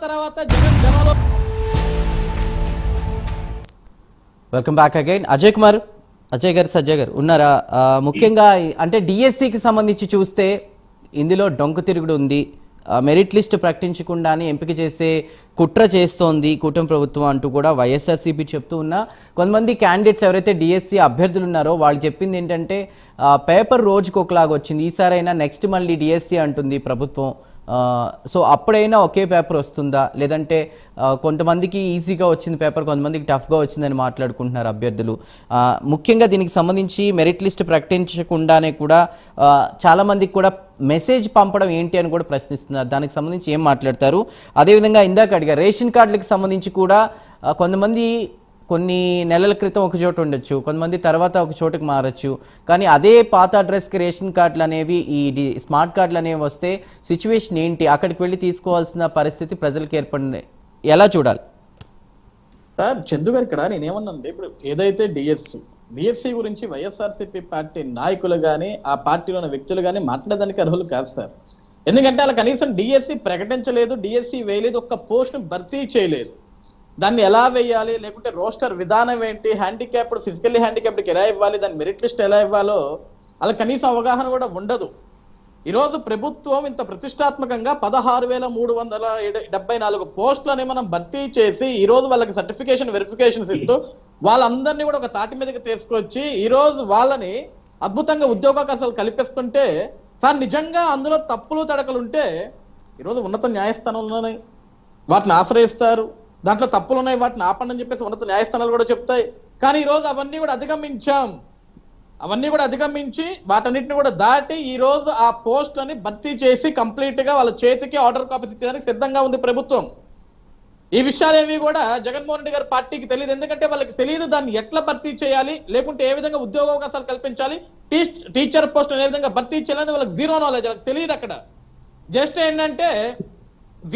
తర్వాత జగన్ జనంలో. Welcome back again. Ajay గారు ఉన్నారా? ముఖ్యంగా అంటే డిఎస్సికి సంబంధించి చూస్తే ఇందులో డొంక తిరుగుడు ఉంది. మెరిట్ లిస్ట్ ప్రకటించకుండానే ఎంపిక చేసే కుట్ర చేస్తోంది కూటమి ప్రభుత్వం అంటూ కూడా వైఎస్ఆర్సీపీ చెప్తూ ఉన్నా, కొంతమంది క్యాండిడేట్స్ ఎవరైతే డిఎస్సి అభ్యర్థులు ఉన్నారో వాళ్ళు చెప్పింది ఏంటంటే పేపర్ రోజుకు ఒకలాగా వచ్చింది, ఈసారైనా నెక్స్ట్ మళ్ళీ డిఎస్సి అంటుంది ప్రభుత్వం. సో అప్పుడైనా ఒకే పేపర్ వస్తుందా, లేదంటే కొంతమందికి ఈజీగా వచ్చింది పేపర్, కొంతమందికి టఫ్గా వచ్చిందని మాట్లాడుకుంటున్నారు అభ్యర్థులు. ముఖ్యంగా దీనికి సంబంధించి మెరిట్ లిస్ట్ ప్రకటించకుండానే కూడా చాలామందికి కూడా మెసేజ్ పంపడం ఏంటి అని కూడా ప్రశ్నిస్తున్నారు. దానికి సంబంధించి ఏం మాట్లాడతారు? అదేవిధంగా ఇందాక అడిగారు రేషన్ కార్డులకు సంబంధించి కూడా కొంతమంది కొన్ని నెలల క్రితం ఒక చోట ఉండొచ్చు, కొంతమంది తర్వాత ఒక చోటుకి మారచ్చు, కానీ అదే పాత అడ్రస్కి రేషన్ కార్డులు అనేవి ఈ స్మార్ట్ కార్డులు అనేవి వస్తే సిచ్యువేషన్ ఏంటి, అక్కడికి వెళ్ళి తీసుకోవాల్సిన పరిస్థితి ప్రజలకు ఏర్పడింది, ఎలా చూడాలి? సార్ చందు గారు, ఇక్కడ నేనేమన్నానంటే ఇప్పుడు ఏదైతే డిఎస్సి గురించి వైఎస్ఆర్సీపీ పార్టీ నాయకులు కానీ ఆ పార్టీలో ఉన్న వ్యక్తులు కానీ మాట్లాడడానికి అర్హులు కాదు సార్. ఎందుకంటే అలా కనీసం డిఎస్సి ప్రకటించలేదు, డిఎస్సి వేయలేదు, ఒక్క పోస్ట్ను భర్తీ చేయలేదు. దాన్ని ఎలా వేయాలి, లేకుంటే రోస్టర్ విధానం ఏంటి, హ్యాండిక్యాప్డ్ ఫిజికల్లీ హ్యాండిక్యాప్డ్కి ఎలా ఇవ్వాలి, దాని మెరిట్ లిస్ట్ ఎలా ఇవ్వాలో అలా కనీసం అవగాహన కూడా ఉండదు. ఈరోజు ప్రభుత్వం ఇంత ప్రతిష్టాత్మకంగా 16,374 పోస్టులని మనం భర్తీ చేసి ఈరోజు వాళ్ళకి సర్టిఫికేషన్ వెరిఫికేషన్స్ ఇస్తూ వాళ్ళందరినీ కూడా ఒక తాటి మీదకి తీసుకొచ్చి ఈరోజు వాళ్ళని అద్భుతంగా ఉద్యోగావకాశాలు కల్పిస్తుంటే సార్ నిజంగా అందులో తప్పులు తడకలు ఉంటే ఈరోజు ఉన్నత న్యాయస్థానంలోనే వాటిని ఆశ్రయిస్తారు. దాంట్లో తప్పులు ఉన్నాయి, వాటిని ఆపండి అని చెప్పేసి ఉన్నత న్యాయస్థానాలు కూడా చెప్తాయి. కానీ ఈరోజు అవన్నీ కూడా అధిగమించి వాటన్నిటిని కూడా దాటి ఈరోజు ఆ పోస్టులని భర్తీ చేసి కంప్లీట్ గా వాళ్ళ చేతికి ఆర్డర్ కాపీస్ ఇచ్చేదానికి సిద్ధంగా ఉంది ప్రభుత్వం. ఈ విషయాలేవి కూడా జగన్మోహన్ రెడ్డి గారి పార్టీకి తెలియదు. ఎందుకంటే వాళ్ళకి తెలియదు దాన్ని ఎట్లా భర్తీ చేయాలి, లేకుంటే ఏ విధంగా ఉద్యోగ అవకాశాలు కల్పించాలి, టీచర్ పోస్ట్ ఏ విధంగా భర్తీ చేయాలని వాళ్ళకి జీరో నాలెడ్జ్, వాళ్ళకి తెలియదు. అక్కడ జస్ట్ ఏంటంటే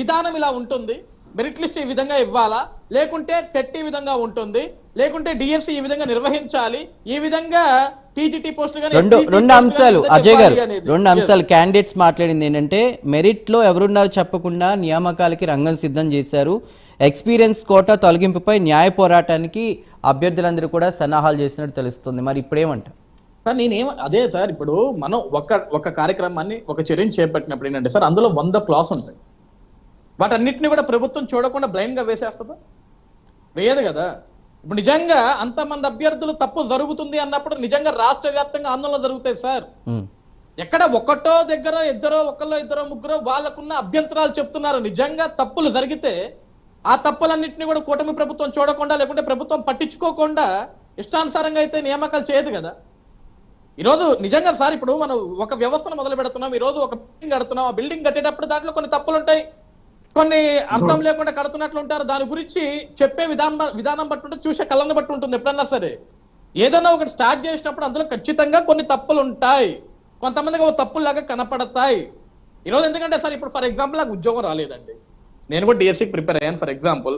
విధానం ఇలా ఉంటుంది, మెరిట్ లిస్ట్ ఈ విధంగా ఇవ్వాలా, లేకుంటే టెట్ ఈ విధంగా ఉంటుంది, లేకుంటే డిఎస్సి ఈ విధంగా నిర్వహించాలి, ఈ విధంగా టీజీటీ పోస్టులు. రెండు అంశాలు అజయ్ గారు, రెండు అంశాలు క్యాండిడేట్స్ మాట్లాడింది ఏంటంటే మెరిట్ లో ఎవరున్నారో చెప్పకుండా నియామకాలకి రంగం సిద్ధం చేశారు, ఎక్స్పీరియన్స్ కోటా తొలగింపుపై న్యాయ పోరాటానికి అభ్యర్థులందరూ కూడా సన్నాహాలు చేసినట్టు తెలుస్తుంది. మరి ఇప్పుడేమంటారు సార్? అదే సార్, ఇప్పుడు మనం ఒక కార్యక్రమాన్ని ఒక చర్యను చేపట్టినప్పుడు ఏంటంటే సార్ అందులో 100 క్లాస్ ఉంటాయి. వాటన్నిటిని కూడా ప్రభుత్వం చూడకుండా బ్లైండ్ గా వేసేస్తుందా? వేయదు కదా. ఇప్పుడు నిజంగా అంతమంది అభ్యర్థులు తప్పు జరుగుతుంది అన్నప్పుడు నిజంగా రాష్ట్ర వ్యాప్తంగా ఆందోళన జరుగుతాయి సార్. ఎక్కడ ఒకటో దగ్గర ఇద్దరో ముగ్గురో వాళ్ళకున్న అభ్యంతరాలు చెప్తున్నారు. నిజంగా తప్పులు జరిగితే ఆ తప్పులన్నింటినీ కూడా కూటమి ప్రభుత్వం చూడకుండా, లేకుంటే ప్రభుత్వం పట్టించుకోకుండా ఇష్టానుసారంగా అయితే నియామకాలు చేయదు కదా. ఈరోజు నిజంగా సార్ ఇప్పుడు మనం ఒక వ్యవస్థను మొదలు పెడుతున్నాం, ఈరోజు ఒక బిల్డింగ్ కడుతున్నాం, ఆ బిల్డింగ్ కట్టేటప్పుడు దాంట్లో కొన్ని తప్పులు ఉంటాయి, కొన్ని అర్థం లేకుండా కడుతున్నట్లు ఉంటారు. దాని గురించి చెప్పే విధానం బట్టి ఉంటుంది, చూసే కళ్ళని బట్టి ఉంటుంది. ఎప్పుడన్నా సరే ఏదైనా ఒకటి స్టార్ట్ చేసినప్పుడు అందులో ఖచ్చితంగా కొన్ని తప్పులు ఉంటాయి, కొంతమందికి తప్పుల్లాగా కనపడతాయి. ఈరోజు ఎందుకంటే సార్ ఇప్పుడు ఫర్ ఎగ్జాంపుల్ నాకు ఉద్యోగం రాలేదండి, నేను కూడా డిఎస్సికి ప్రిపేర్ అయ్యాను. ఫర్ ఎగ్జాంపుల్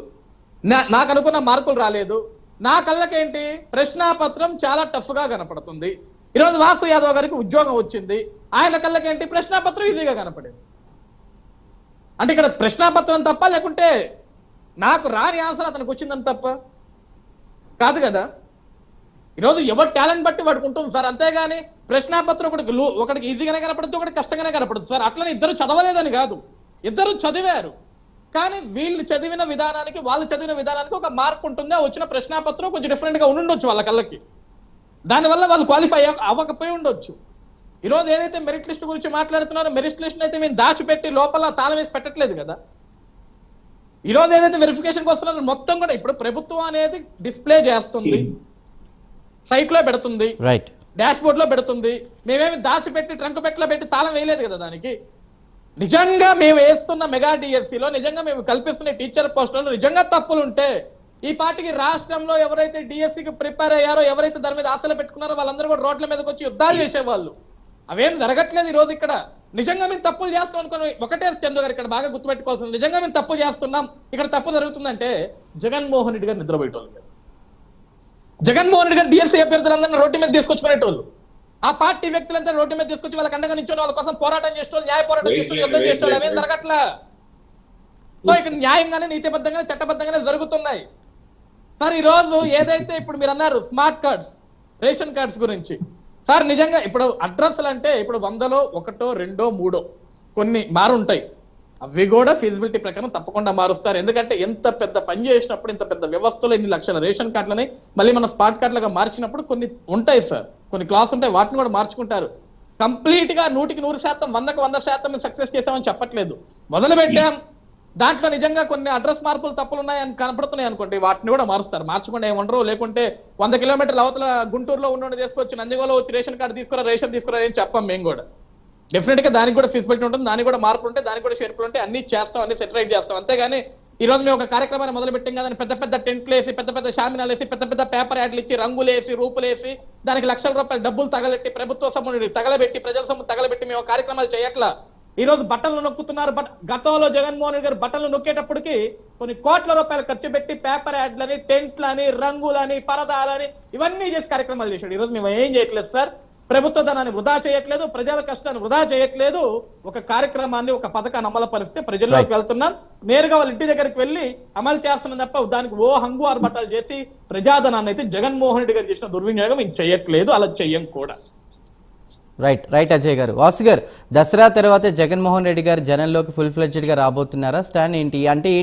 నాకు అనుకున్న మార్కులు రాలేదు, నా కళ్ళకేంటి ప్రశ్నాపత్రం చాలా టఫ్ గా కనపడుతుంది. ఈరోజు వాసు యాదవ్ గారికి ఉద్యోగం వచ్చింది, ఆయన కళ్ళకేంటి ప్రశ్నాపత్రం ఈజీగా కనపడేది. అంటే ఇక్కడ ప్రశ్నాపత్రం తప్ప, లేకుంటే నాకు రాని ఆన్సర్ అతనికి వచ్చిందని తప్ప కాదు కదా. ఈరోజు ఎవరి టాలెంట్ బట్టి వాడికి ఉంటుంది సార్, అంతేగాని ప్రశ్నాపత్రం ఒకటికి ఈజీగానే కనపడుతుంది, ఒకటి కష్టంగానే కనపడుతుంది సార్. అట్లనే ఇద్దరు చదవలేదని కాదు, ఇద్దరు చదివారు, కానీ వీళ్ళు చదివిన విధానానికి వాళ్ళు చదివిన విధానానికి ఒక మార్క్ ఉంటుంది. వచ్చిన ప్రశ్నాపత్రం కొంచెం డిఫరెంట్ గా ఉండుండొచ్చు వాళ్ళ కళ్ళకి, దానివల్ల వాళ్ళు క్వాలిఫై అవ్వకపోయి ఉండొచ్చు. ఈరోజు ఏదైతే మెరిట్ లిస్ట్ గురించి మాట్లాడుతున్నారో మెరిట్ లిస్ట్ అయితే మేము దాచిపెట్టి లోపల తాళం వేసి పెట్టట్లేదు కదా. ఈరోజు ఏదైతే వెరిఫికేషన్కి వస్తున్నారో మొత్తం కూడా ఇప్పుడు ప్రభుత్వం అనేది డిస్ప్లే చేస్తుంది, సైట్ లో పెడుతుంది, డాష్ బోర్డ్ లో పెడుతుంది. మేమేమి దాచిపెట్టి ట్రంక్ పెట్టలో పెట్టి తాళం వేయలేదు కదా. దానికి నిజంగా మేము వేస్తున్న మెగా డిఎస్సిలో నిజంగా మేము కల్పిస్తున్న టీచర్ పోస్టులలో నిజంగా తప్పులు ఉంటే ఈ పార్టీకి రాష్ట్రంలో ఎవరైతే డిఎస్సికి ప్రిపేర్ అయ్యారో, ఎవరైతే దాని మీద ఆశలు పెట్టుకున్నారో వాళ్ళందరూ కూడా రోడ్ల మీదకి వచ్చి యుద్ధాలు చేసేవాళ్ళు. అవేం జరగట్లేదు. ఈ రోజు ఇక్కడ నిజంగా మేము తప్పులు చేస్తాం అనుకుని ఒకటే చందు గారు ఇక్కడ బాగా గుర్తుపెట్టుకోవాల్సింది, నిజంగా మేము తప్పు చేస్తున్నాం, ఇక్కడ తప్పు జరుగుతుందంటే జగన్మోహన్ రెడ్డి గారు నిద్రపోయేటోళ్ళు కాదు. జగన్మోహన్ రెడ్డి గారు డిఎస్సి అభ్యర్థులందరినీ రోడ్డు మీద తీసుకొచ్చుకునేటోళ్ళు, ఆ పార్టీ వ్యక్తులంతా రోడ్డు మీద తీసుకొచ్చి వాళ్ళకి అండగా నిల్చొని వాళ్ళ కోసం పోరాటం చేసేటోళ్ళు, న్యాయ పోరాటం చేసేటోళ్ళు, యుద్ధం చేసేటోళ్ళు. అవేం జరగట్లా. సో ఇక్కడ న్యాయంగానే నీతిబద్ధంగానే చట్టబద్ధంగానే జరుగుతున్నాయి సార్. ఈ రోజు ఏదైతే ఇప్పుడు మీరు అన్నారు స్మార్ట్ కార్డ్స్, రేషన్ కార్డ్స్ గురించి సార్, నిజంగా ఇప్పుడు అడ్రస్లు అంటే ఇప్పుడు 100లో 1, 2, 3 కొన్ని మారుంటాయి. అవి కూడా ఫీజిబిలిటీ ప్రకారం తప్పకుండా మారుస్తారు. ఎందుకంటే ఎంత పెద్ద పని చేసినప్పుడు, ఇంత పెద్ద వ్యవస్థలో ఇన్ని లక్షల రేషన్ కార్డులని మళ్ళీ మన స్మార్ట్ కార్డులుగా మార్చినప్పుడు కొన్ని ఉంటాయి సార్, కొన్ని క్లాస్ ఉంటాయి, వాటిని కూడా మార్చుకుంటారు. కంప్లీట్ గా 100% 100% సక్సెస్ చేసామని చెప్పట్లేదు. మొదలు పెట్టాం, దాంట్లో నిజంగా కొన్ని అడ్రస్ మార్పులు తప్పులు ఉన్నాయని కనపడుతున్నాయి అనుకోండి, వాటిని కూడా మారుస్తారు. మార్చకుండా ఏమంటారు, లేకుంటే 100 కిలోమీటర్ల అవతల గుంటూరులో ఉన్న తీసుకొచ్చి నందిగోలో వచ్చి రేషన్ కార్డు తీసుకురా, రేషన్ తీసుకురా అని చెప్పాం. మేము కూడా డెఫినెట్ గా దానికి కూడా ఫీజిబిలిటీ ఉంటుంది, దానికి కూడా మార్పులు ఉంటాయి, దానికి కూడా షేర్పులు ఉంటాయి, అన్ని చేస్తాం, అన్ని సెటరైట్ చేస్తాం. అంతేగాని ఈ రోజు మేము ఒక కార్యక్రమాన్ని మొదలు పెట్టాం కదా, పెద్ద పెద్ద టెంట్లు వేసి, పెద్ద పెద్ద షామినాలు వేసి, పెద్ద పెద్ద పేపర్ యాడ్లు ఇచ్చి, రంగులు వేసి, రూపులు వేసి, దానికి లక్షల రూపాయలు డబ్బులు తగలెట్టి, ప్రభుత్వ సొమ్ము తగలబెట్టి, ప్రజల సొమ్ము తగలబెట్టి మేము కార్యక్రమాలు చేయట్లా. ఈ రోజు బట్టలు నొక్కుతున్నారు. గతంలో జగన్మోహన్ రెడ్డి గారు బట్టలు నొక్కేటప్పటికి కొన్ని కోట్ల రూపాయలు ఖర్చు పెట్టి పేపర్ యాడ్లని, టెంట్లని, రంగులని, పరదాలని ఇవన్నీ చేసి కార్యక్రమాలు చేశాడు. ఈ రోజు మేము ఏం చేయట్లేదు సార్, ప్రభుత్వ ధనాన్ని వృధా చేయట్లేదు, ప్రజల కష్టాన్ని వృధా చేయట్లేదు. ఒక కార్యక్రమాన్ని, ఒక పథకాన్ని అమలు పరిస్తే ప్రజల్లోకి వెళ్తున్నాం, నేరుగా వాళ్ళ ఇంటి దగ్గరికి వెళ్ళి అమలు చేస్తున్నాం తప్ప దానికి ఓ హంగు ఆర్భటాలు చేసి ప్రజాధనాన్ని అయితే జగన్మోహన్ రెడ్డి గారు చేసిన దుర్వినియోగం ఇంక చేయట్లేదు, అలా చెయ్యం కూడా. రైట్ అజయ్ గారు. వాసు గారు, దసరా తర్వాత జగన్మోహన్ రెడ్డి గారు జనంలోకి ఫుల్ ఫ్లెడ్జ్డ్ గా రాబోతున్నారా? స్టాండ్ ఏంటి అంటే